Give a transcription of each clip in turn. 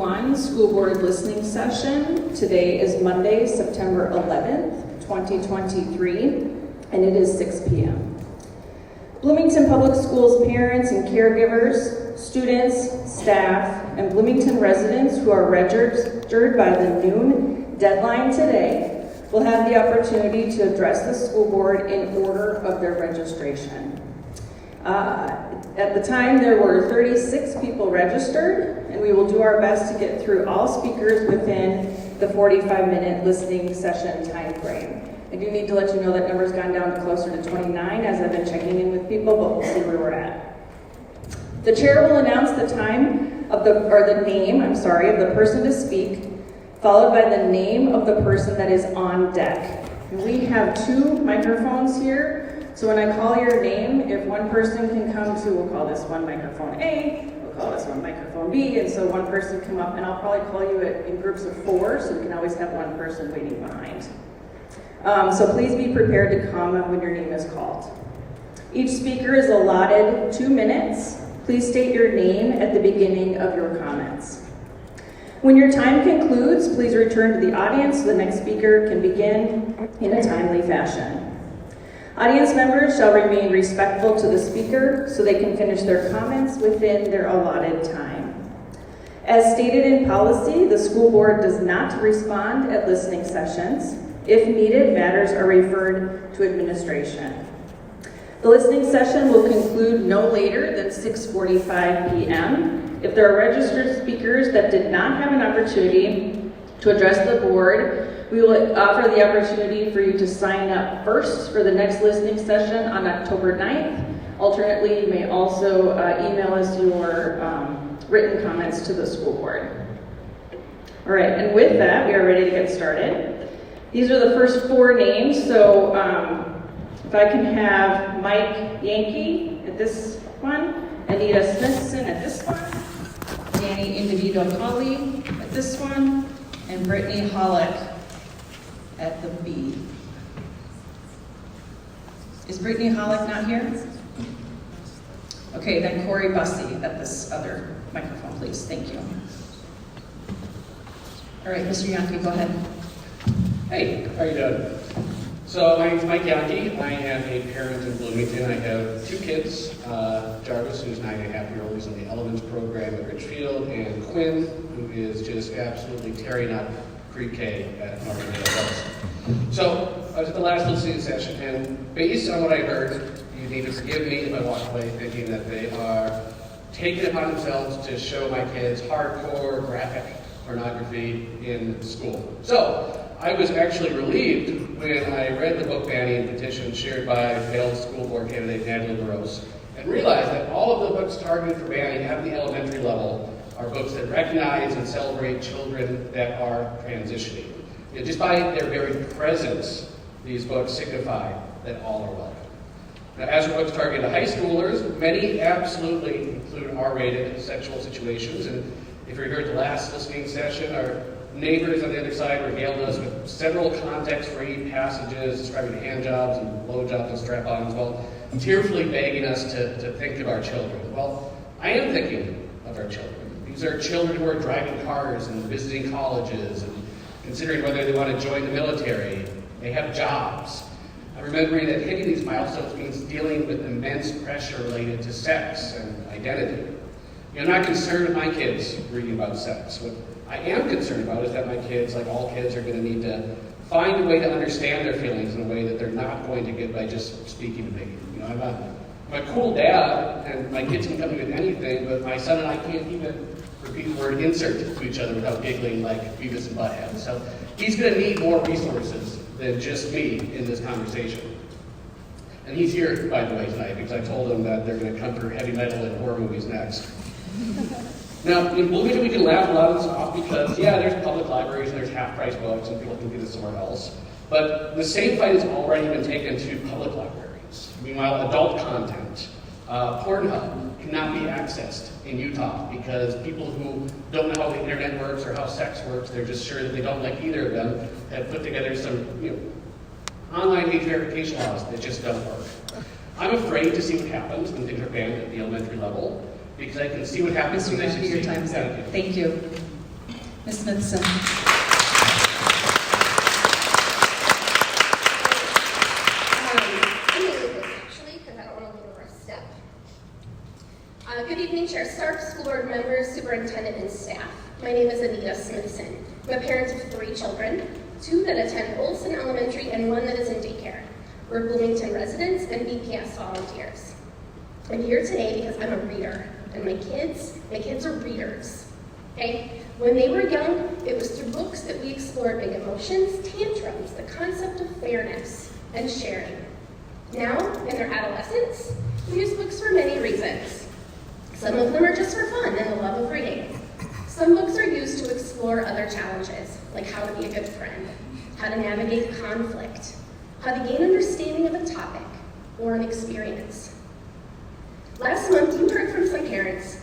2021 School Board Listening Session. Today is Monday, September 11th, 2023, and it is 6 p.m. Bloomington Public Schools parents and caregivers, students, staff, and Bloomington residents who are registered by the noon deadline today will have the opportunity to address the school board in order of their registration. At the time, there were 36 people registered, and we will do our best to get through all speakers within the 45-minute listening session time frame. I do need to let you know that number's gone down to closer to 29 as I've been checking in with people, but we'll see where we're at. The chair will announce the time of the name of the person to speak, followed by the name of the person that is on deck. And we have 2 microphones here. So when I call your name, if one person can come to, we'll call this one microphone A, we'll call this one microphone B, and so one person come up, and I'll probably call you in groups of 4, so you can always have one person waiting behind. So please be prepared to comment when your name is called. Each speaker is allotted 2 minutes. Please state your name at the beginning of your comments. When your time concludes, please return to the audience so the next speaker can begin in a timely fashion. Audience members shall remain respectful to the speaker so they can finish their comments within their allotted time. As stated in policy, the school board does not respond at listening sessions. If needed, matters are referred to administration. The listening session will conclude no later than 6:45 p.m. If there are registered speakers that did not have an opportunity to address the board, we will offer the opportunity for you to sign up first for the next listening session on October 9th. Alternately, you may also email us your written comments to the school board. All right, and with that, we are ready to get started. These are the first 4 names, so if I can have Mike Yankee at this one, Anita Smithson at this one, Danny Individual-Colley at this one, and Brittany Hollick at the B. Is Brittany Hollick not here? Okay, then Corey Bussey at this other microphone, please. Thank you. All right, Mr. Yankee, go ahead. Hey, how are you doing? So my name's Mike Yankee. I am a parent in Bloomington. I have 2 kids, Jarvis, who's 9.5-year-old, who's in the Elements program at Richfield, and Quinn, who is just absolutely tearing up pre-K at Northern Hills. So I was at the last listening session, and based on what I heard, you need to forgive me if I walk away thinking that they are taking it upon themselves to show my kids hardcore graphic pornography in school. So I was actually relieved when I read the book banning petition shared by failed school board candidate Natalie LaRose and realized that all of the books targeted for banning at the elementary level are books that recognize and celebrate children that are transitioning. Just by their very presence, these books signify that all are welcome. Now, as for books targeted to high schoolers, many absolutely include R-rated sexual situations. And if you're here at the last listening session, our neighbors on the other side regaled us with several context-free passages describing handjobs and blowjobs and strap-ons, while tearfully begging us to think of our children. Well, I am thinking of our children. These are children who are driving cars and visiting colleges and considering whether they want to join the military. They have jobs. I'm remembering that hitting these milestones means dealing with immense pressure related to sex and identity. I'm not concerned with my kids reading about sex. What I am concerned about is that my kids, like all kids, are going to need to find a way to understand their feelings in a way that they're not going to get by just speaking to me. I'm a cool dad, and my kids can come to me with anything, but my son and I can't even repeat the word insert to each other without giggling like Beavis and Butthead. So he's going to need more resources than just me in this conversation. And he's here, by the way, tonight, because I told him that they're going to come for heavy metal and horror movies next. Now, in Bloomington, we can laugh a lot of this off because, yeah, there's public libraries and there's half-price books and people can get it somewhere else. But the same fight has already been taken to public libraries. Meanwhile, adult content, Pornhub, cannot be accessed in Utah because people who don't know how the internet works or how sex works, they're just sure that they don't like either of them, have put together some online age verification laws that just don't work. I'm afraid to see what happens when things are banned at the elementary level because I can see what happens when they Your time's up. Thank you. Ms. Smithson. Good evening, Chair Stark, school board members, superintendent, and staff. My name is Anita Smithson. I'm a parent of 3 children, 2 that attend Olson Elementary and 1 that is in daycare. We're Bloomington residents and BPS volunteers. I'm here today because I'm a reader, and my kids are readers, okay? When they were young, it was through books that we explored big emotions, tantrums, the concept of fairness, and sharing. Now, in their adolescence, we use books for many reasons. Some of them are just for fun and the love of reading. Some books are used to explore other challenges, like how to be a good friend, how to navigate conflict, how to gain understanding of a topic or an experience. Last month, you heard from some parents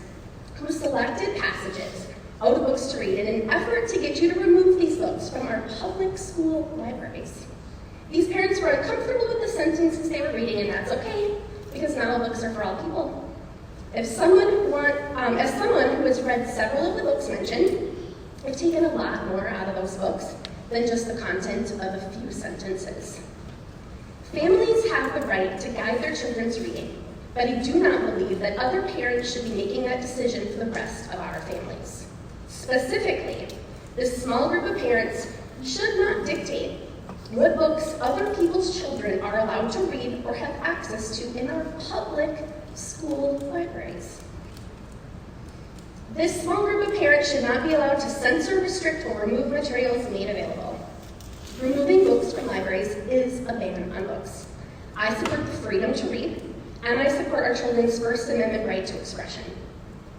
who selected passages out of books to read in an effort to get you to remove these books from our public school libraries. These parents were uncomfortable with the sentences they were reading, and that's okay, because not all books are for all people. As someone who has read several of the books mentioned, I've taken a lot more out of those books than just the content of a few sentences. Families have the right to guide their children's reading, but I do not believe that other parents should be making that decision for the rest of our families. Specifically, this small group of parents should not dictate what books other people's children are allowed to read or have access to in our public school libraries. This small group of parents should not be allowed to censor, restrict, or remove materials made available. Removing books from libraries is a ban on books. I support the freedom to read, and I support our children's First Amendment right to expression.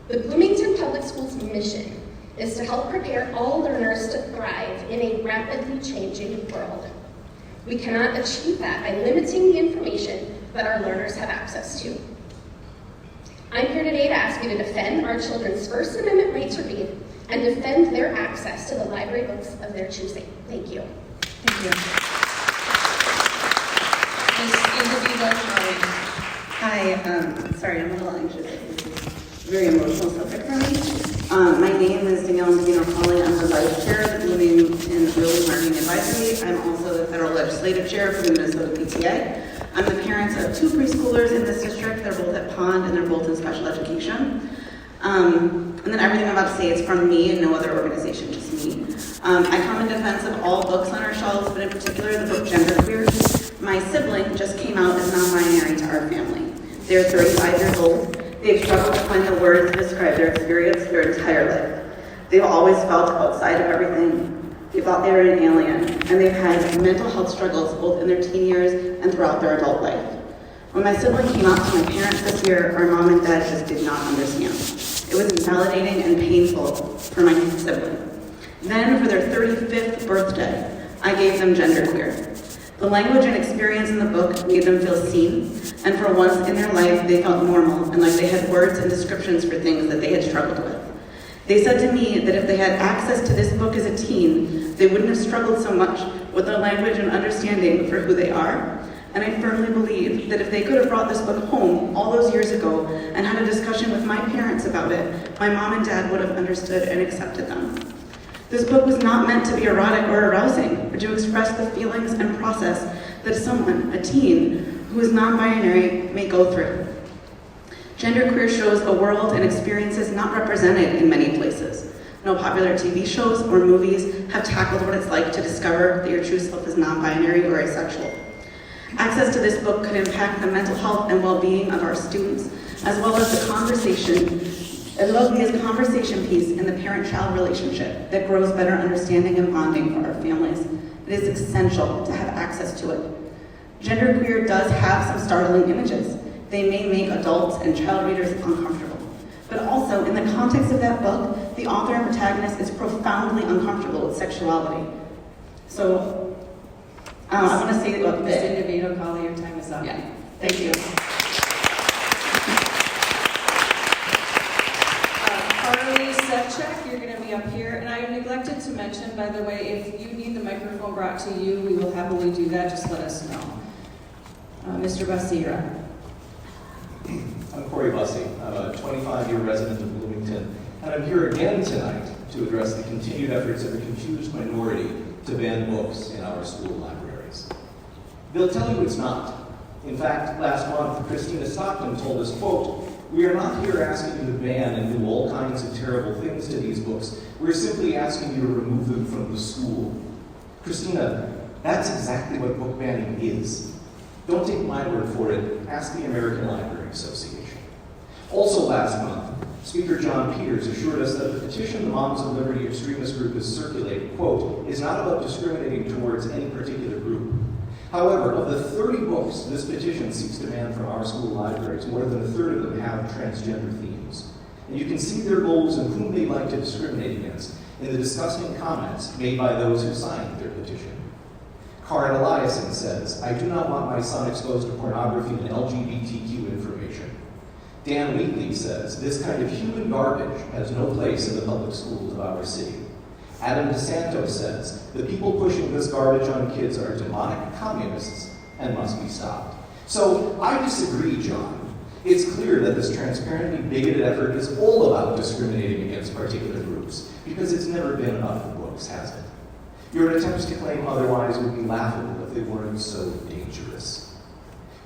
The Bloomington Public Schools mission is to help prepare all learners to thrive in a rapidly changing world. We cannot achieve that by limiting the information that our learners have access to. I'm here today to ask you to defend our children's First Amendment right to read and defend their access to the library books of their choosing. Thank you. Thank you. Ms. Individual College. Hi, sorry, I'm a little anxious. This is a very emotional subject for me. My name is Danielle Individual-Colley. I'm the Vice Chair of the Bloomington Early Learning Advisory. I'm also the Federal Legislative Chair for the Minnesota PTA. I'm the parent of 2 preschoolers in this district. They're both at Pond and they're both in special education. And then everything I'm about to say is from me and no other organization, just me. I come in defense of all books on our shelves, but in particular the book Genderqueer. My sibling just came out as non-binary to our family. They're 35 years old. They've struggled to find the words to describe their experience their entire life. They've always felt outside of everything. They thought they were an alien, and they've had mental health struggles both in their teen years and throughout their adult life. When my sibling came out to my parents this year, our mom and dad just did not understand. It was invalidating and painful for my sibling. Then, for their 35th birthday, I gave them Genderqueer. The language and experience in the book made them feel seen, and for once in their life, they felt normal and like they had words and descriptions for things that they had struggled with. They said to me that if they had access to this book as a teen, they wouldn't have struggled so much with their language and understanding for who they are. And I firmly believe that if they could have brought this book home all those years ago and had a discussion with my parents about it, my mom and dad would have understood and accepted them. This book was not meant to be erotic or arousing, but to express the feelings and process that someone, a teen, who is non-binary may go through. Genderqueer shows a world and experiences not represented in many places. No popular TV shows or movies have tackled what it's like to discover that your true self is non-binary or asexual. Access to this book could impact the mental health and well-being of our students, as well as be a conversation piece in the parent-child relationship that grows better understanding and bonding for our families. It is essential to have access to it. Genderqueer does have some startling images. They may make adults and child readers uncomfortable. But also, in the context of that book, the author and protagonist is profoundly uncomfortable with sexuality. So, I want to say about Ms. Individual-Colley, your time is up. Yeah, thank you. Carly Sept, you're going to be up here. And I neglected to mention, by the way, if you need the microphone brought to you, we will happily do that. Just let us know. Mr. Basira. I'm Corey Bussey. I'm a 25-year resident of Bloomington, and I'm here again tonight to address the continued efforts of a confused minority to ban books in our school libraries. They'll tell you it's not. In fact, last month, Christina Stockton told us, quote, "We are not here asking you to ban and do all kinds of terrible things to these books. We're simply asking you to remove them from the school." Christina, that's exactly what book banning is. Don't take my word for it. Ask the American Library Association. Also last month, Speaker John Peters assured us that the petition the Moms of Liberty extremist group has circulated, quote, "is not about discriminating towards any particular group." However, of the 30 books this petition seeks to ban from our school libraries, more than a third of them have transgender themes. And you can see their goals and whom they like to discriminate against in the disgusting comments made by those who signed their petition. Karen Eliason says, "I do not want my son exposed to pornography and LGBTQ information." Dan Wheatley says, "This kind of human garbage has no place in the public schools of our city." Adam DeSanto says, "The people pushing this garbage on kids are demonic communists and must be stopped." So I disagree, John. It's clear that this transparently bigoted effort is all about discriminating against particular groups, because it's never been about the books, has it? Your attempts to claim otherwise would be laughable if they weren't so dangerous.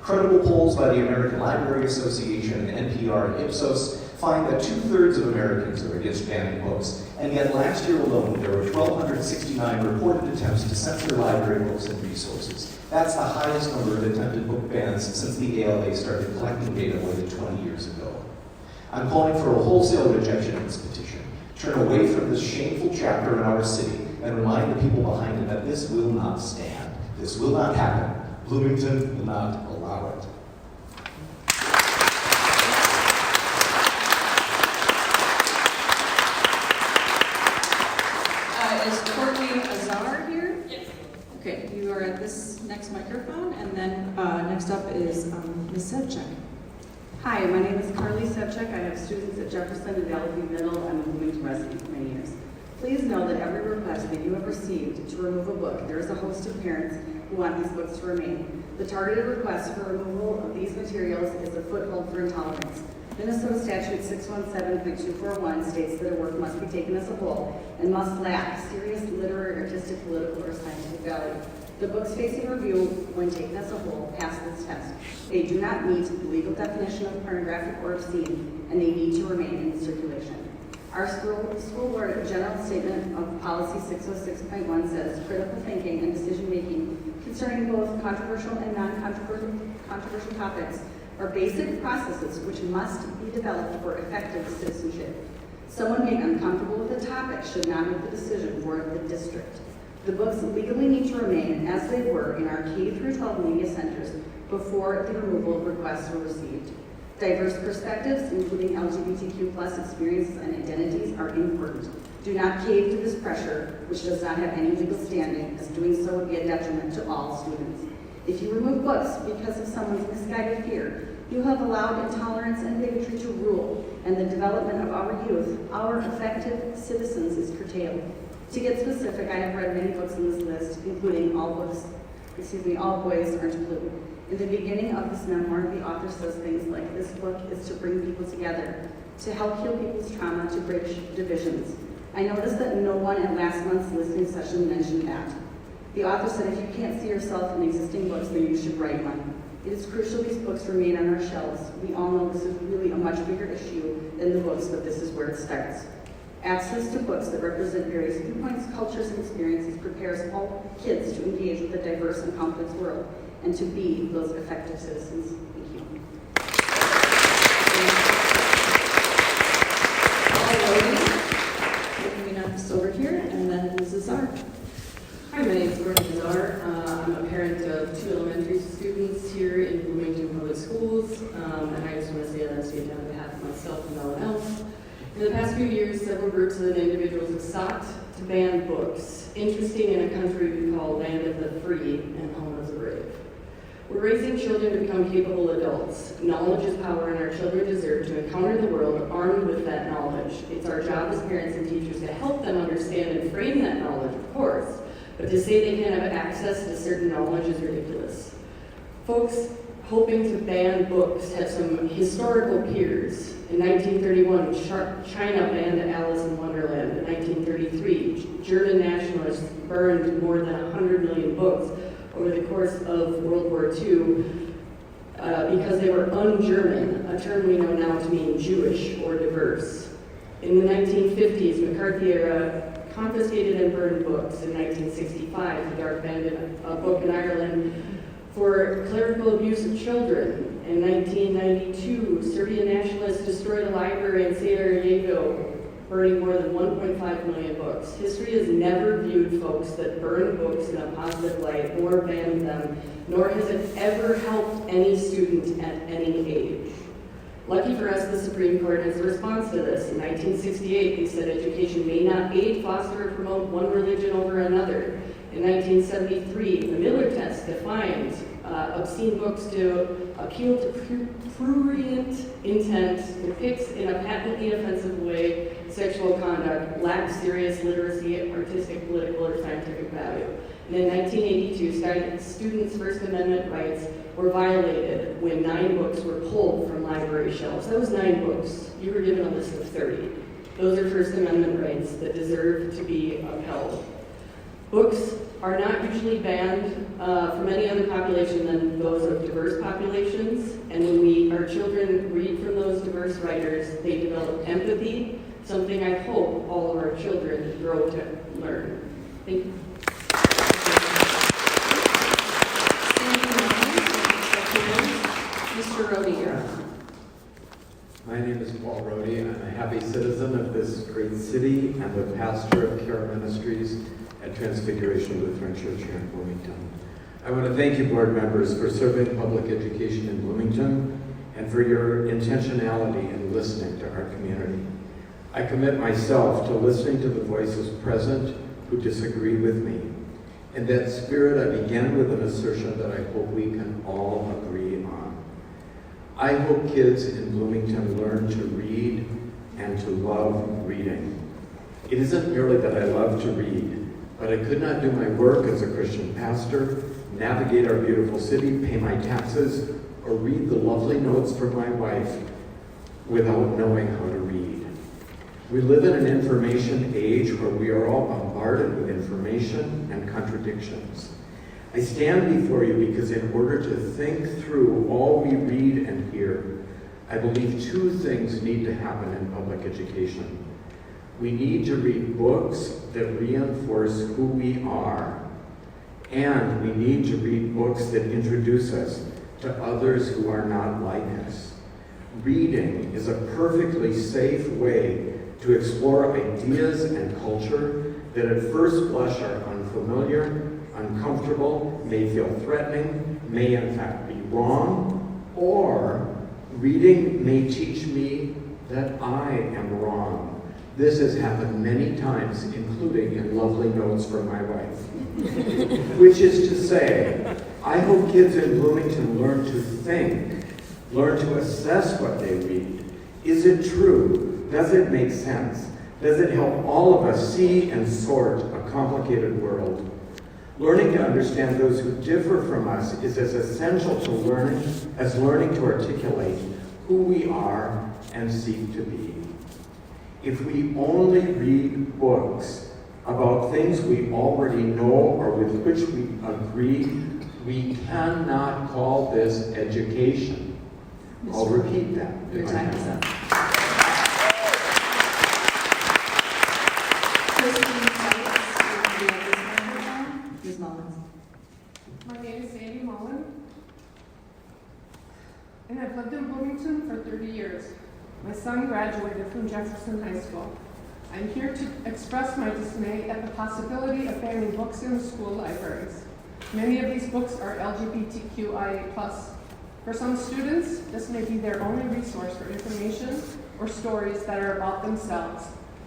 Credible polls by the American Library Association, NPR, and Ipsos find that 2/3 of Americans are against banning books, and yet last year alone there were 1,269 reported attempts to censor library books and resources. That's the highest number of attempted book bans since the ALA started collecting data more than 20 years ago. I'm calling for a wholesale rejection of this petition. Turn away from this shameful chapter in our city and remind the people behind it that this will not stand. This will not happen. Bloomington will not allow it. Is Courtney Azar here? Yes. Okay, you are at this next microphone, and then next up is Ms. Sebchuk. Hi, my name is Carly Sepchek. I have students at Jefferson and Valley View Middle. I'm a Bloomington resident for many years. Please know that every request that you have received to remove a book, there is a host of parents who want these books to remain. The targeted request for removal of these materials is a foothold for intolerance. Minnesota Statute 617.241 states that a work must be taken as a whole and must lack serious literary, artistic, political, or scientific value. The books facing review, when taken as a whole, pass this test. They do not meet the legal definition of pornographic or obscene, and they need to remain in circulation. Our school board general statement of policy 606.1 says critical thinking and decision-making concerning both controversial and non-controversial topics are basic processes which must be developed for effective citizenship. Someone being uncomfortable with a topic should not make the decision for the district. The books legally need to remain as they were in our K-12 media centers before the removal requests were received. Diverse perspectives, including LGBTQ+ experiences and identities, are important. Do not cave to this pressure, which does not have any legal standing, as doing so would be a detriment to all students. If you remove books because of someone's misguided fear, you have allowed intolerance and bigotry to rule, and the development of our youth, our effective citizens, is curtailed. To get specific, I have read many books in this list, including All Boys Aren't Blue. In the beginning of this memoir, the author says things like, "This book is to bring people together, to help heal people's trauma, to bridge divisions." I noticed that no one at last month's listening session mentioned that. The author said, if you can't see yourself in existing books, then you should write one. It is crucial these books remain on our shelves. We all know this is really a much bigger issue than the books, but this is where it starts. Access to books that represent various viewpoints, cultures, and experiences prepares all kids to engage with a diverse and complex world and to be those effective citizens. Thank you. Moving on this over here, and then Mrs. Azar. Hi, my name is Courtney Azar. I'm a parent of 2 elementary students here in Bloomington Public Schools, and I just want to say that I speak on behalf of myself and no one else. In the past few years, several groups and individuals have sought to ban books, interesting in a country we call land of the free and home of the brave. We're raising children to become capable adults. Knowledge is power, and our children deserve to encounter the world armed with that knowledge. It's our job as parents and teachers to help them understand and frame that knowledge, of course, but to say they can't have access to certain knowledge is ridiculous. Folks hoping to ban books have some historical peers In 1931, China banned Alice in Wonderland. In 1933, German nationalists burned more than 100 million books over the course of World War II because they were un-German, a term we know now to mean Jewish or diverse. In the 1950s, McCarthy era confiscated and burned books. In 1965, the Dark banned a book in Ireland for clerical abuse of children. In 1992, Serbian nationalists destroyed a library in Sarajevo, burning more than 1.5 million books. History has never viewed folks that burn books in a positive light, nor banned them, nor has it ever helped any student at any age. Lucky for us, the Supreme Court has a response to this. In 1968, they said education may not aid, foster, or promote one religion over another. In 1973, the Miller test defined obscene books to appeal to prurient intent, depicts in a patently offensive way sexual conduct, lacks serious literacy, artistic, political, or scientific value. And in 1982, students' First Amendment rights were violated when 9 books were pulled from library shelves. That was 9 books. You were given a list of 30. Those are First Amendment rights that deserve to be upheld. Books are not usually banned from any other population than those of diverse populations, and when our children read from those diverse writers, they develop empathy, something I hope all of our children grow to learn. Thank you. Mr. Rhodey, you're up. My name is Paul Rhodey. I'm a happy citizen of this great city and the pastor of Care Ministries at Transfiguration Lutheran Church here in Bloomington. I want to thank you, board members, for serving public education in Bloomington and for your intentionality in listening to our community. I commit myself to listening to the voices present who disagree with me. In that spirit, I begin with an assertion that I hope we can all agree on. I hope kids in Bloomington learn to read and to love reading. It isn't merely that I love to read, but I could not do my work as a Christian pastor, navigate our beautiful city, pay my taxes, or read the lovely notes from my wife without knowing how to read. We live in an information age where we are all bombarded with information and contradictions. I stand before you because in order to think through all we read and hear, I believe 2 things need to happen in public education. We need to read books that reinforce who we are, and we need to read books that introduce us to others who are not like us. Reading is a perfectly safe way to explore ideas and culture that at first blush are unfamiliar, uncomfortable, may feel threatening, may in fact be wrong, or reading may teach me that I am wrong. This has happened many times, including in lovely notes from my wife. Which is to say, I hope kids in Bloomington learn to think, learn to assess what they read. Is it true? Does it make sense? Does it help all of us see and sort a complicated world? Learning to understand those who differ from us is as essential to learning as learning to articulate who we are and seek to be. If we only read books about things we already know or with which we agree, we cannot call this education. I'll repeat that. Your time is up. Ms. Mullins. My name is Sandy Mullen, and I've lived in Bloomington for 30 years. My son graduated from Jefferson High School. I'm here to express my dismay at the possibility of banning books in school libraries. Many of these books are LGBTQIA+. For some students, this may be their only resource for information or stories that are about themselves.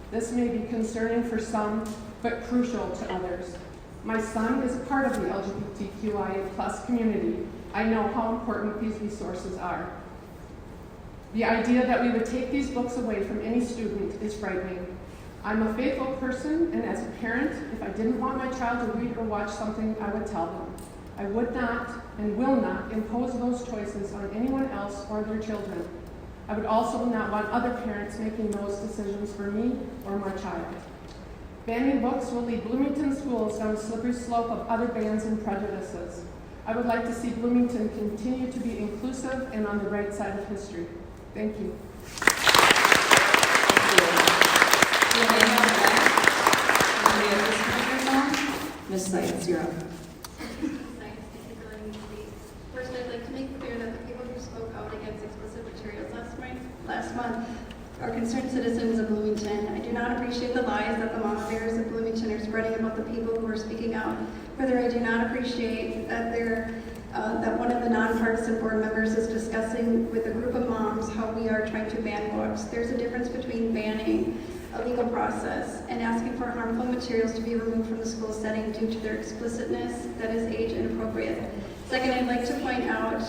This may be concerning for some, but crucial to others. My son is a part of the LGBTQIA+ community. I know how important these resources are. The idea that we would take these books away from any student is frightening. I'm a faithful person, and as a parent, if I didn't want my child to read or watch something, I would tell them. I would not and will not impose those choices on anyone else or their children. I would also not want other parents making those decisions for me or my child. Banning books will lead Bloomington schools down a slippery slope of other bans and prejudices. I would like to see Bloomington continue to be inclusive and on the right side of history. Thank you. Ms. Seitz, you're up. First, I'd like to make clear that the people who spoke out against explicit materials last month are concerned citizens of Bloomington. I do not appreciate the lies that the mama bears of Bloomington are spreading about the people who are speaking out. Further, I do not appreciate that that one of the nonpartisan board members is discussing with a group of moms how we are trying to ban books. There's a difference between banning a legal process and asking for harmful materials to be removed from the school setting due to their explicitness that is age inappropriate. Second, I'd like to point out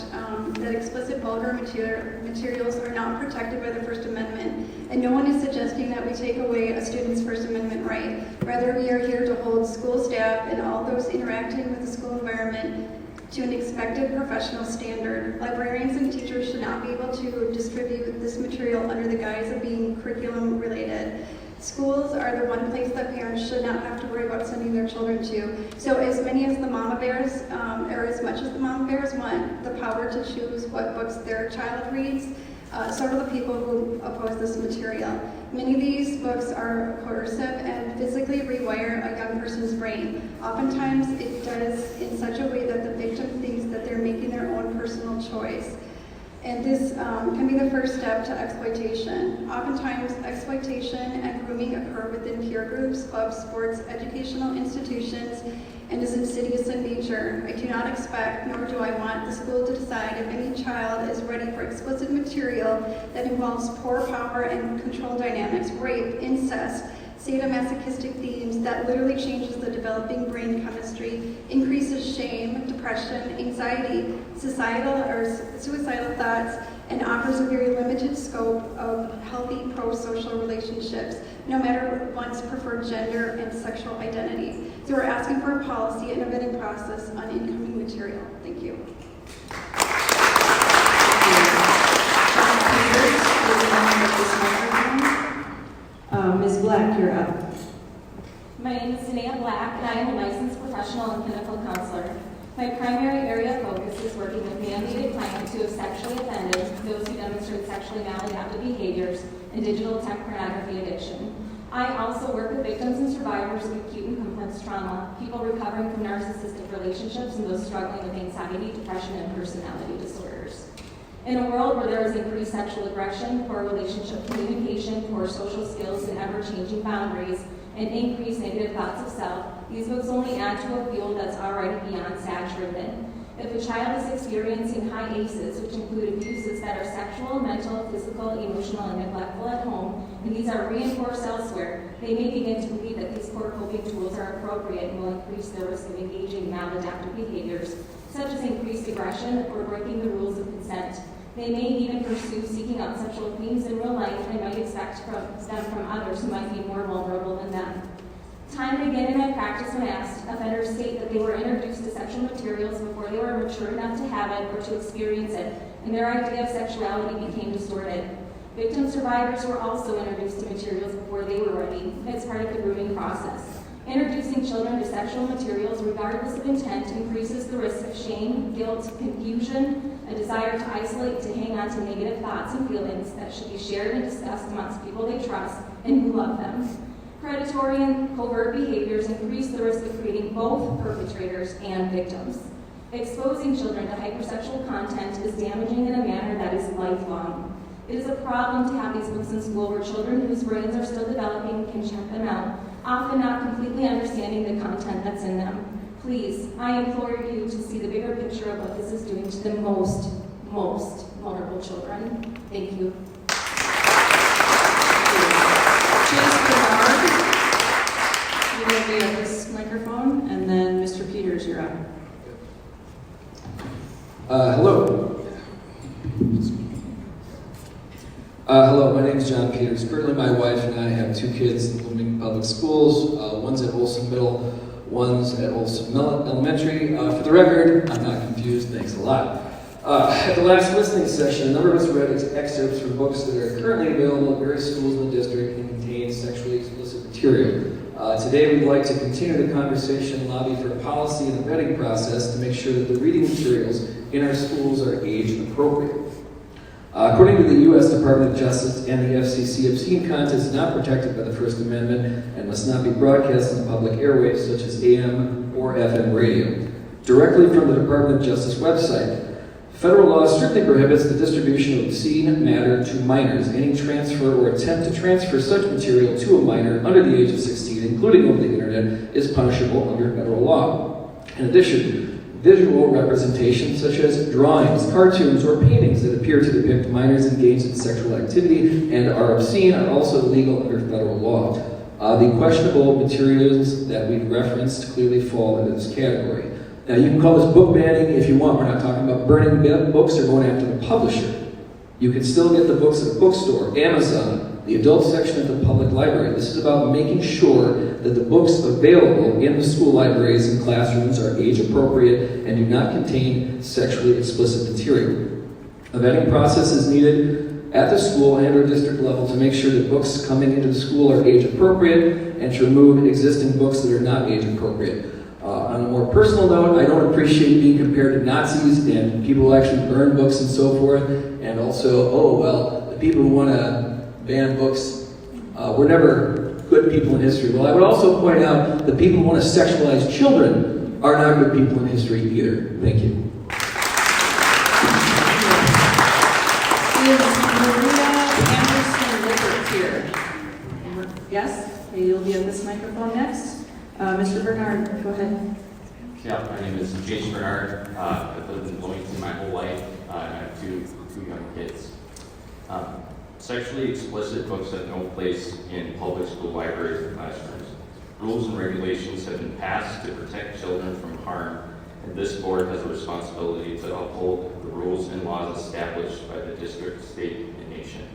that explicit vulgar materials are not protected by the First Amendment, and no one is suggesting that we take away a student's First Amendment right. Rather, we are here to hold school staff and all those interacting with the school environment to an expected professional standard. Librarians and teachers should not be able to distribute this material under the guise of being curriculum related. Schools are the one place that parents should not have to worry about sending their children to. So as many as the mama bears, or as much as the mama bears want the power to choose what books their child reads, so do the people who oppose this material. Many of these books are coercive and physically rewire a young person's brain. Oftentimes it does in such a way that the victim thinks that they're making their own personal choice. And this can be the first step to exploitation. Oftentimes, exploitation and grooming occur within peer groups, clubs, sports, educational institutions, and is insidious in nature. I do not expect, nor do I want, the school to decide if any child is ready for explicit material that involves poor power and control dynamics, rape, incest, sadomasochistic themes that literally changes the developing brain chemistry, increases shame, depression, anxiety, suicidal thoughts, and offers a very limited scope of healthy pro-social relationships, no matter one's preferred gender and sexual identity. So we're asking for a policy and a vetting process on incoming material. Thank you. Ms. Black, you're up. My name is Danae Black, and I am a licensed professional and clinical counselor. My primary area of focus is working with mandated clients who have sexually offended, those who demonstrate sexually maladaptive behaviors, and digital tech pornography addiction. I also work with victims and survivors of acute and complex trauma, people recovering from narcissistic relationships, and those struggling with anxiety, depression, and personality disorders. In a world where there is increased sexual aggression, poor relationship communication, poor social skills, and ever-changing boundaries, and increased negative thoughts of self, these books only add to a field that's already beyond saturated. If a child is experiencing high ACEs, which include abuses that are sexual, mental, physical, emotional, and neglectful at home, and these are reinforced elsewhere, they may begin to believe that these poor coping tools are appropriate and will increase their risk of engaging in maladaptive behaviors, such as increased aggression or breaking the rules of consent. They may even pursue seeking out sexual themes in real life and might expect them from others who might be more vulnerable than them. Time and again in my practice when asked, offenders state that they were introduced to sexual materials before they were mature enough to have it or to experience it, and their idea of sexuality became distorted. Victim survivors were also introduced to materials before they were ready as part of the grooming process. Introducing children to sexual materials, regardless of intent, increases the risk of shame, guilt, confusion, a desire to isolate, to hang on to negative thoughts and feelings that should be shared and discussed amongst people they trust and who love them. Predatory and covert behaviors increase the risk of creating both perpetrators and victims. Exposing children to hypersexual content is damaging in a manner that is lifelong. It is a problem to have these books in school where children whose brains are still developing can check them out, often not completely understanding the content that's in them. Please, I implore you to see the bigger picture of what this is doing to the most vulnerable children. Thank you. Chase Bernard, you will be at this microphone, and then Mr. Peters, you're up. Hello, my name is John Peters. Currently, my wife and I have two kids in Bloomington Public Schools. One's at Olson Middle, one's at Olson Elementary. For the record, I'm not confused. Thanks a lot. At the last listening session, a number of us read excerpts from books that are currently available at various schools in the district and contain sexually explicit material. Today, we'd like to continue the conversation and lobby for a policy and a vetting process to make sure that the reading materials in our schools are age appropriate. According to the U.S. Department of Justice and the FCC, obscene content is not protected by the First Amendment and must not be broadcast on the public airwaves such as AM or FM radio. Directly from the Department of Justice website, federal law strictly prohibits the distribution of obscene matter to minors. Any transfer or attempt to transfer such material to a minor under the age of 16, including over the internet, is punishable under federal law. In addition, visual representations such as drawings, cartoons, or paintings that appear to depict minors engaged in sexual activity and are obscene are also illegal under federal law. The questionable materials that we've referenced clearly fall into this category. Now, you can call this book banning if you want. We're not talking about burning books or going after the publisher. You can still get the books at a bookstore, Amazon, the adult section at the public library. This is about making sure that the books available in the school libraries and classrooms are age appropriate and do not contain sexually explicit material. A vetting process is needed at the school and or district level to make sure that books coming into the school are age appropriate and to remove existing books that are not age appropriate. On a more personal note, I don't appreciate being compared to Nazis and people who actually burn books and so forth, and also, the people who want to ban books were never good people in history. Well, I would also point out that people who want to sexualize children are not good people in history either. Thank you. Is Maria Anderson-Lippert here? Yes? You'll be at this microphone next. Mr. Bernard, go ahead. Yeah, my name is Jason Bernard. I've lived in Bloomington my whole life, and I have two young kids. Sexually explicit books have no place in public school libraries and classrooms. Rules and regulations have been passed to protect children from harm, and this board has a responsibility to uphold the rules and laws established by the district, state, and nation.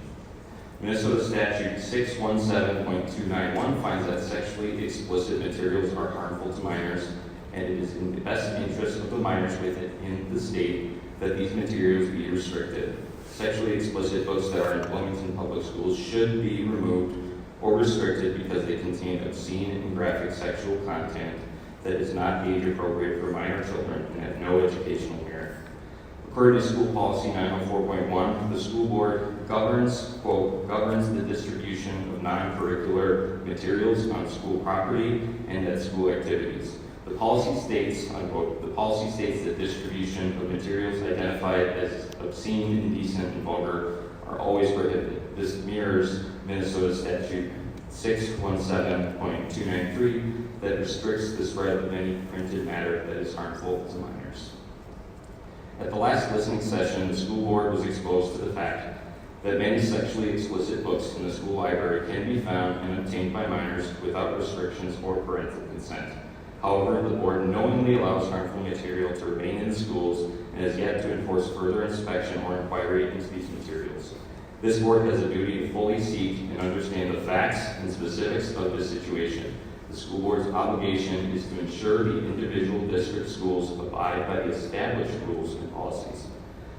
Minnesota Statute 617.291 finds that sexually explicit materials are harmful to minors, and it is in the best interest of the minors within the state that these materials be restricted. Sexually explicit books that are in Bloomington public schools should be removed or restricted because they contain obscene and graphic sexual content that is not age appropriate for minor children and have no educational merit. According to School Policy 904.1, the school board governs the distribution of non-curricular materials on school property and at school activities. The policy states, unquote, the policy states that distribution of materials identified as obscene, indecent, and vulgar are always prohibited. This mirrors Minnesota Statute 617.293 that restricts the spread of any printed matter that is harmful to minors. At the last listening session, the school board was exposed to the fact that many sexually explicit books in the school library can be found and obtained by minors without restrictions or parental consent. However, the board knowingly allows harmful material to remain in the schools and has yet to enforce further inspection or inquiry into these materials. This board has a duty to fully seek and understand the facts and specifics of this situation. The school board's obligation is to ensure the individual district schools abide by the established rules and policies.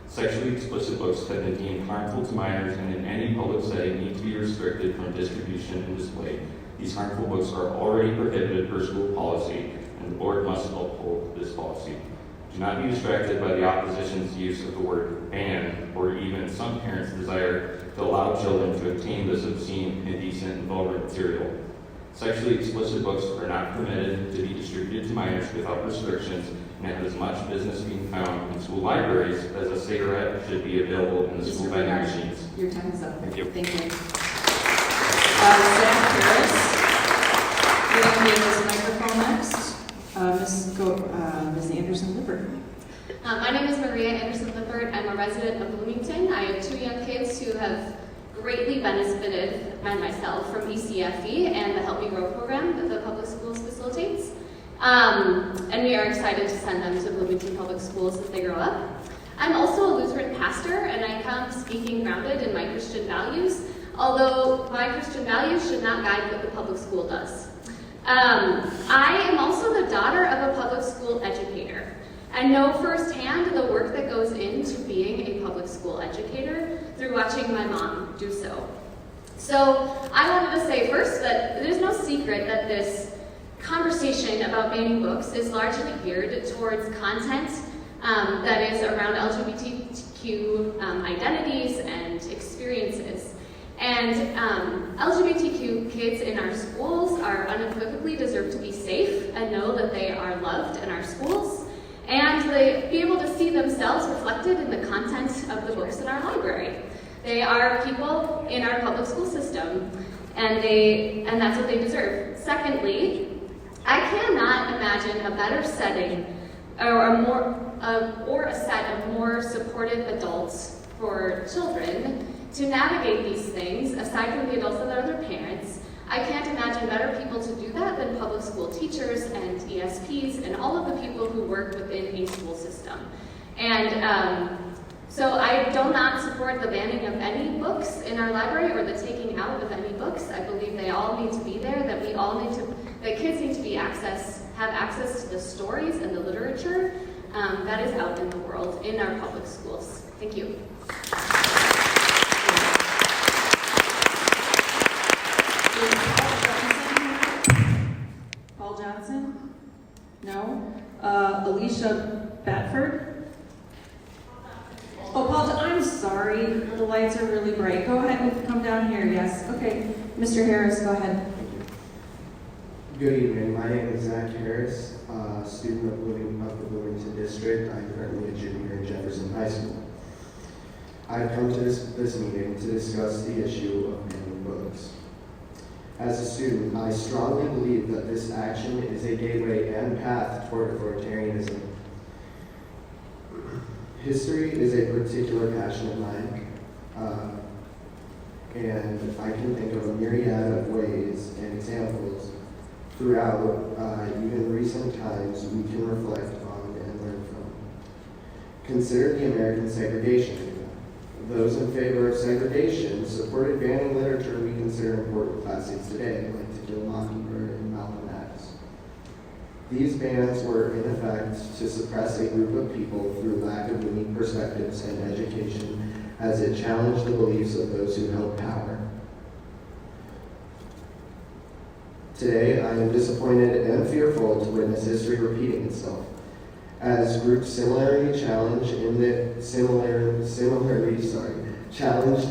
Sexually explicit books have been deemed harmful to minors and in any public setting need to be restricted from distribution and display. These harmful books are already prohibited per school policy, and the board must uphold this policy. Do not be distracted by the opposition's use of the word ban, or even some parents' desire to allow children to obtain this obscene, indecent, and vulgar material. Sexually explicit books are not permitted to be distributed to minors without restrictions and have as much business being found in school libraries as a cigarette should be available in the school vending machines. Your time is up. Thank you. Thank you. Zach Harris, you're going to be in this microphone next. Ms. Anderson-Lippert. My name is Maria Anderson-Lippert. I'm a resident of Bloomington. I have two young kids who have greatly benefited, and myself, from ECFE and the Help Me Grow program that the public schools facilitates. And we are excited to send them to Bloomington Public Schools as they grow up. I'm also a Lutheran pastor, and I come speaking grounded in my Christian values, although my Christian values should not guide what the public school does. I am also the daughter of a public school educator, and know firsthand the work that goes into being a public school educator through watching my mom do so. So I wanted to say first that there's no secret that this conversation about banning books is largely geared towards content that is around LGBTQ identities and experiences. And LGBTQ kids in our schools are unequivocally deserve to be safe and know that they are loved in our schools, and they be able to see themselves reflected in the content of the books in our library. They are people in our public school system, and that's what they deserve. Secondly, I cannot imagine a better setting or a set of more supportive adults for children to navigate these things, aside from the adults that are their parents. I can't imagine better people to do that than public school teachers and ESPs and all of the people who work within a school system. And so I do not support the banning of any books in our library or the taking out of any books. I believe they all need to be there, that kids need to have access to the stories and the literature that is out in the world, in our public schools. Thank you. Paul Johnson? No. Alicia Batford? Oh, Paul, I'm sorry. The lights are really bright. Go ahead and come down here. Yes. Okay. Mr. Harris, go ahead. Good evening. My name is Zach Harris, student of the Bloomington District. I'm currently a junior in Jefferson High School. I've come to this meeting to discuss the issue of banning books. As a student, I strongly believe that this action is a gateway and path toward authoritarianism. History is a particular passion of mine, and I can think of a myriad of ways and examples throughout even recent times we can reflect on and learn from. Consider the American segregation movement. Those in favor of segregation supported banning literature we consider important classics today, like To Kill a Mockingbird and Malcolm X. These bans were in effect to suppress a group of people through lack of unique perspectives and education, as it challenged the beliefs of those who held power. Today, I am disappointed and fearful to witness history repeating itself, as groups challenged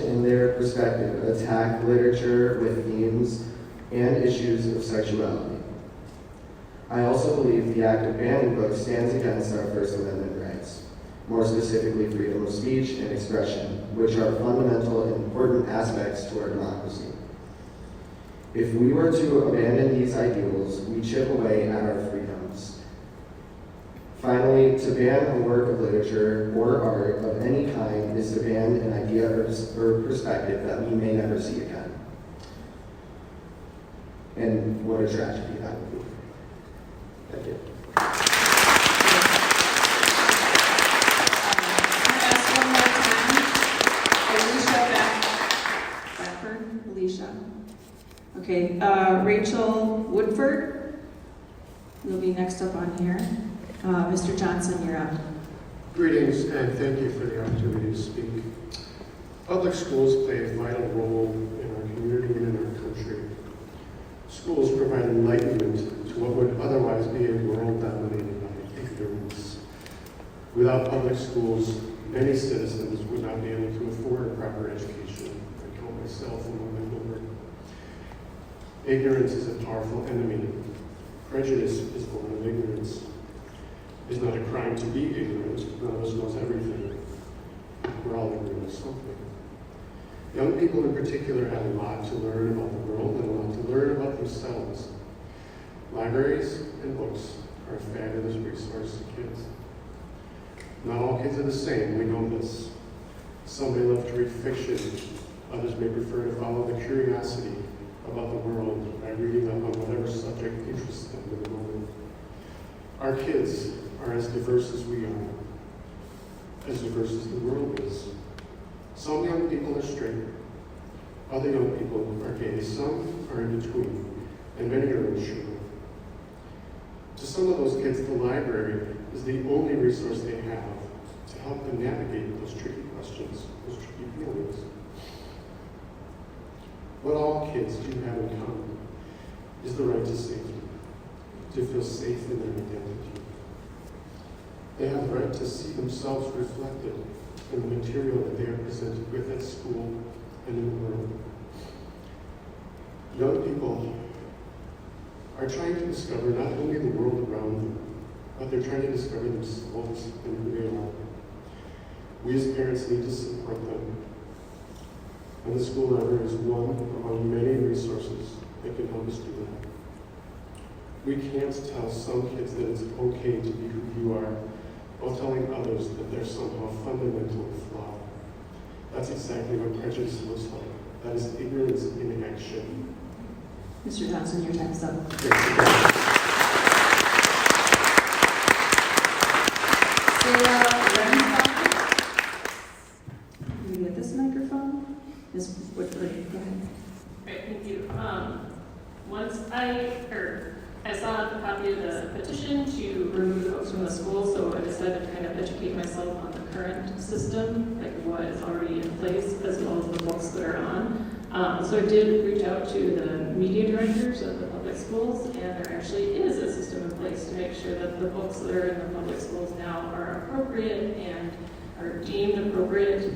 in their perspective, attack literature with themes and issues of sexuality. I also believe the act of banning books stands against our First Amendment rights, more specifically freedom of speech and expression, which are fundamental and important aspects to our democracy. If we were to abandon these ideals, we chip away at our freedoms. Finally, to ban a work of literature or art of any kind is to ban an idea or perspective that we may never see again. And what a tragedy that would be. Thank you. Alicia. Okay, Rachel Woodford, you'll be next up on here. Mr. Johnson, you're up. Greetings, and thank you for the opportunity to speak. Public schools play a vital role in our community and in our country. Schools provide enlightenment to what would otherwise be a world dominated by ignorance. Without public schools, many citizens would not be able to afford a proper education. I count myself among the number. Ignorance is a powerful enemy. Prejudice is born of ignorance. It's not a crime to be ignorant. None of us knows everything. We're all ignorant of something. Young people in particular have a lot to learn about the world and a lot to learn about themselves. Libraries and books are a fabulous resource to kids. Not all kids are the same, we know this. Some may love to read fiction. Others may prefer to follow the curiosity about the world by reading up on whatever subject interests them in the moment. Our kids are as diverse as we are, as diverse as the world is. Some young people are straight, other young people are gay, some are in between, and many are unsure. To some of those kids, the library is the only resource they have to help them navigate those tricky questions, those tricky feelings. What all kids do have in common is the right to safety, to feel safe in their identity. They have the right to see themselves reflected in the material that they are presented with at school and in the world. Young people are trying to discover not only the world around them, but they're trying to discover themselves and who they are. We as parents need to support them. And the School Library is one among many resources that can help us do that. We can't tell some kids that it's okay to be who you are while telling others that they're somehow fundamentally flawed. That's exactly what prejudice looks like. That is ignorance in action. Mr. Johnson, your time's up. Can you get this microphone? Ms. Woodford, go ahead. Great, thank you. Once I saw the copy of the petition to remove the books from the school, so I decided to kind of educate myself on the current system, like what is already in place, as well as the books that are on. So I did reach out to the media directors of the public schools, and there actually is a system in place to make sure that the books that are in the public schools now are appropriate and are deemed appropriate.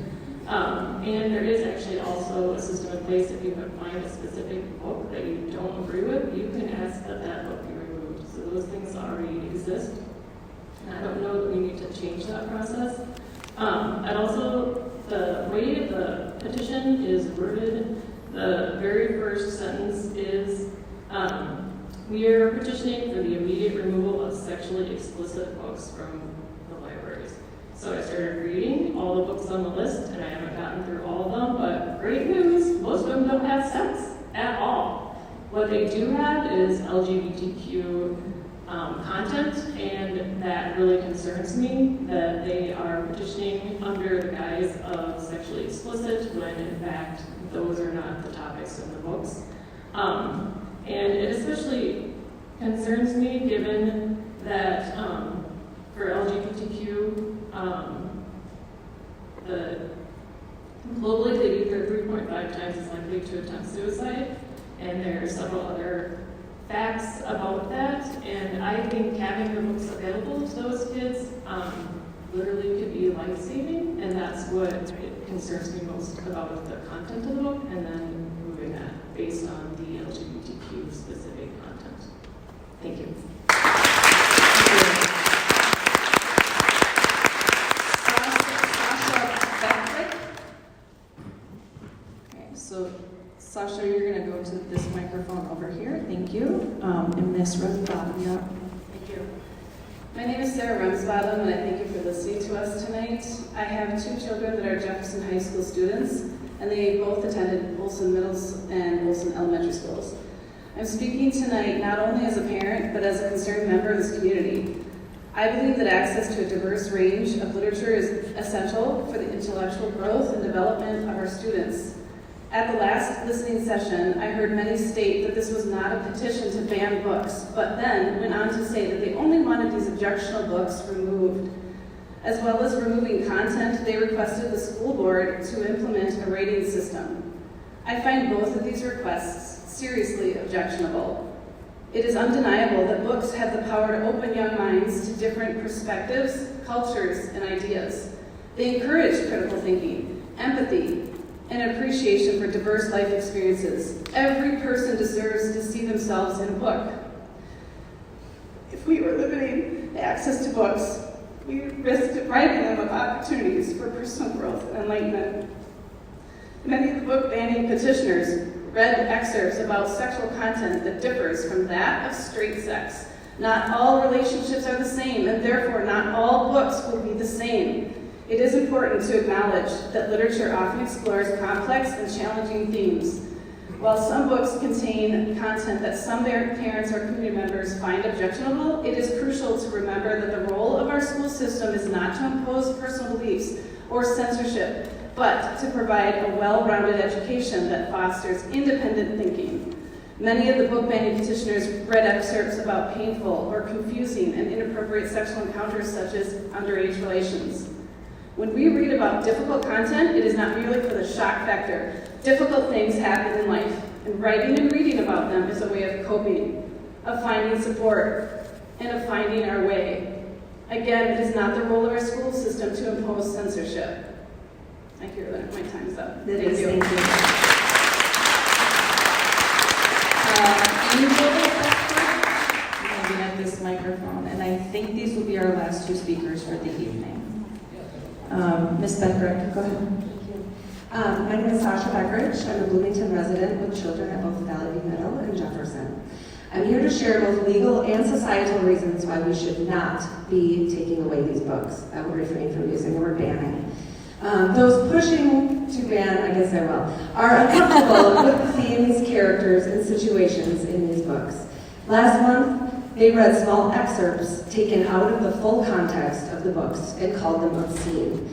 And there is actually also a system in place if you find a specific book that you don't agree with, you can ask that that book be removed. So those things already exist. And I don't know that we need to change that process. And also, the way the petition is worded, the very first sentence is, we are petitioning for the immediate removal of sexually explicit books from the libraries. So I started reading all the books on the list, and I haven't gotten through all of them, but great news, most of them don't have sex at all. What they do have is LGBTQ content, and that really concerns me, that they are petitioning under the guise of sexually explicit, when in fact those are not the topics in the books. And it especially concerns me given that for LGBTQ, globally the youth are 3.5 times as likely to attempt suicide, and there are several other facts about that, and I think having the books available to those kids literally could be life-saving, and that's what concerns me most about the content of the book, and then moving that based on the LGBTQ specific content. Thank you. So, Sasha, you're going to go to this microphone over here. Thank you. And Ms. Rumsbottom, yeah. Thank you. My name is Sarah Rumsbottom, and I thank you for listening to us tonight. I have two children that are Jefferson High School students, and they both attended Olson Middle and Olson Elementary Schools. I'm speaking tonight not only as a parent, but as a concerned member of this community. I believe that access to a diverse range of literature is essential for the intellectual growth and development of our students. At the last listening session, I heard many state that this was not a petition to ban books, but then went on to say that they only wanted these objectionable books removed. As well as removing content, they requested the school board to implement a rating system. I find both of these requests seriously objectionable. It is undeniable that books have the power to open young minds to different perspectives, cultures, and ideas. They encourage critical thinking, empathy, and appreciation for diverse life experiences. Every person deserves to see themselves in a book. If we were limiting access to books, we risk depriving them of opportunities for personal growth and enlightenment. Many of the book banning petitioners read excerpts about sexual content that differs from that of straight sex. Not all relationships are the same, and therefore not all books will be the same. It is important to acknowledge that literature often explores complex and challenging themes. While some books contain content that some parents or community members find objectionable, it is crucial to remember that the role of our school system is not to impose personal beliefs or censorship, but to provide a well-rounded education that fosters independent thinking. Many of the book banning petitioners read excerpts about painful or confusing and inappropriate sexual encounters such as underage relations. When we read about difficult content, it is not merely for the shock factor. Difficult things happen in life, and writing and reading about them is a way of coping, of finding support, and of finding our way. Again, it is not the role of our school system to impose censorship. I hear that my time is up. Thank you. Thank you. Looking at this microphone, and I think these will be our last two speakers for the evening. Ms. Beckerick, go ahead. My name is Sasha Beckridge. I'm a Bloomington resident with children at both Valley View Middle and Jefferson. I'm here to share both legal and societal reasons why we should not be taking away these books. I will refrain from using the word banning. Those pushing to ban, I guess I will, are uncomfortable with the themes, characters, and situations in these books. Last month, they read small excerpts taken out of the full context of the books and called them obscene.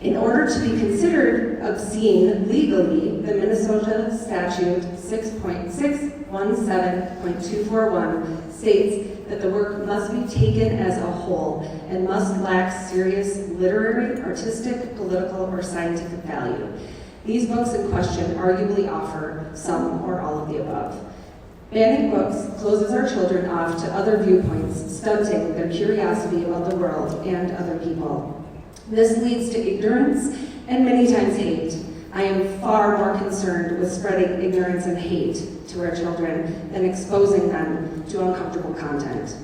In order to be considered obscene legally, the Minnesota statute 6.617.241 states that the work must be taken as a whole and must lack serious literary, artistic, political, or scientific value. These books in question arguably offer some or all of the above. Banning books closes our children off to other viewpoints, stunting their curiosity about the world and other people. This leads to ignorance and many times hate. I am far more concerned with spreading ignorance and hate to our children than exposing them to uncomfortable content.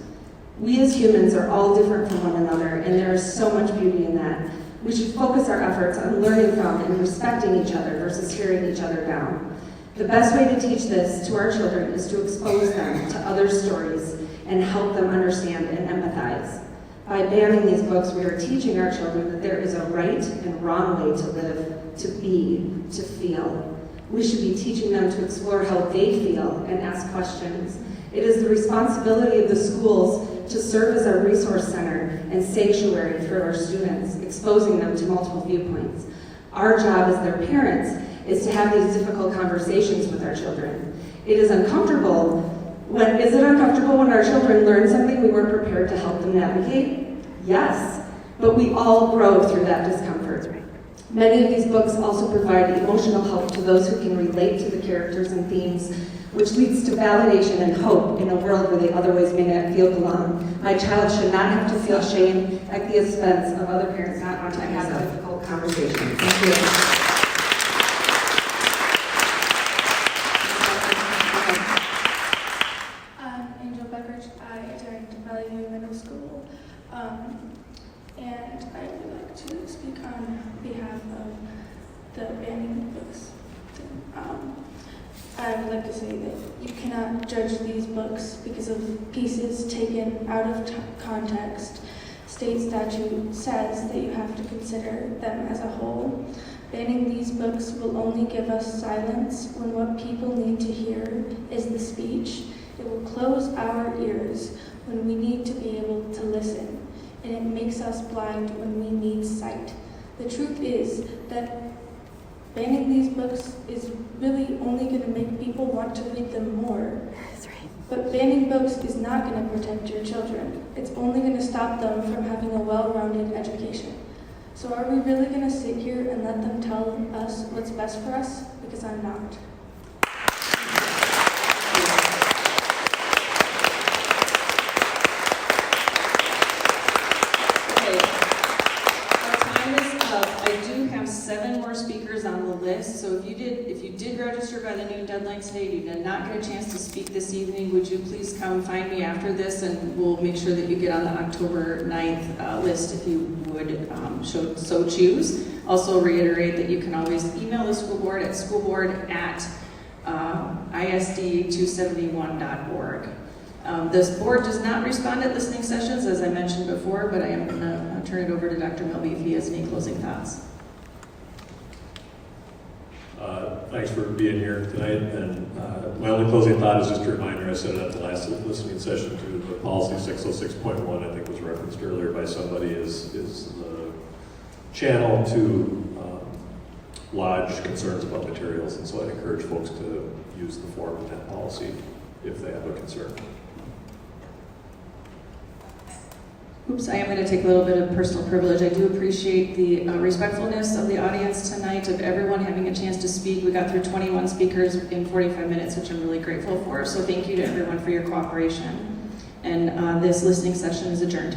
We as humans are all different from one another, and there is so much beauty in that. We should focus our efforts on learning from and respecting each other versus tearing each other down. The best way to teach this to our children is to expose them to other stories and help them understand and empathize. By banning these books, we are teaching our children that there is a right and wrong way to live, to be, to feel. We should be teaching them to explore how they feel and ask questions. It is the responsibility of the schools to serve as a resource center and sanctuary for our students, exposing them to multiple viewpoints. Our job as their parents is to have these difficult conversations with our children. Is it uncomfortable when our children learn something we weren't prepared to help them navigate? Yes, but we all grow through that discomfort. Many of these books also provide emotional help to those who can relate to the characters and themes, which leads to validation and hope in a world where they otherwise may not feel belong. My child should not have to feel shame at the expense of other parents not wanting to have difficult conversations. Thank you. Middle School, and I would like to speak on behalf of the banning books. I would like to say that you cannot judge these books because of pieces taken out of context. State statute says that you have to consider them as a whole. Banning these books will only give us silence when what people need to hear is the speech. It will close our ears when we need to be able to listen, and it makes us blind when we need sight. The truth is that banning these books is really only going to make people want to read them more. That's right. But banning books is not going to protect your children. It's only going to stop them from having a well-rounded education. So are we really going to sit here and let them tell us what's best for us? Because I'm not. On the list, so if you did register by the noon deadline today, you did not get a chance to speak this evening, would you please come find me after this, and we'll make sure that you get on the October 9th list if you would so choose. Also reiterate that you can always email the school board at schoolboard@isd271.org. This board does not respond at listening sessions, as I mentioned before, but I am going to turn it over to Dr. Milby if he has any closing thoughts. Thanks for being here tonight, and my only closing thought is just a reminder, I said it at the last listening session, to the policy 606.1, I think was referenced earlier by somebody, is the channel to lodge concerns about materials, and so I'd encourage folks to use the form in that policy if they have a concern. Oops, I am going to take a little bit of personal privilege. I do appreciate the respectfulness of the audience tonight, of everyone having a chance to speak. We got through 21 speakers in 45 minutes, which I'm really grateful for. So thank you to everyone for your cooperation. And this listening session is adjourned.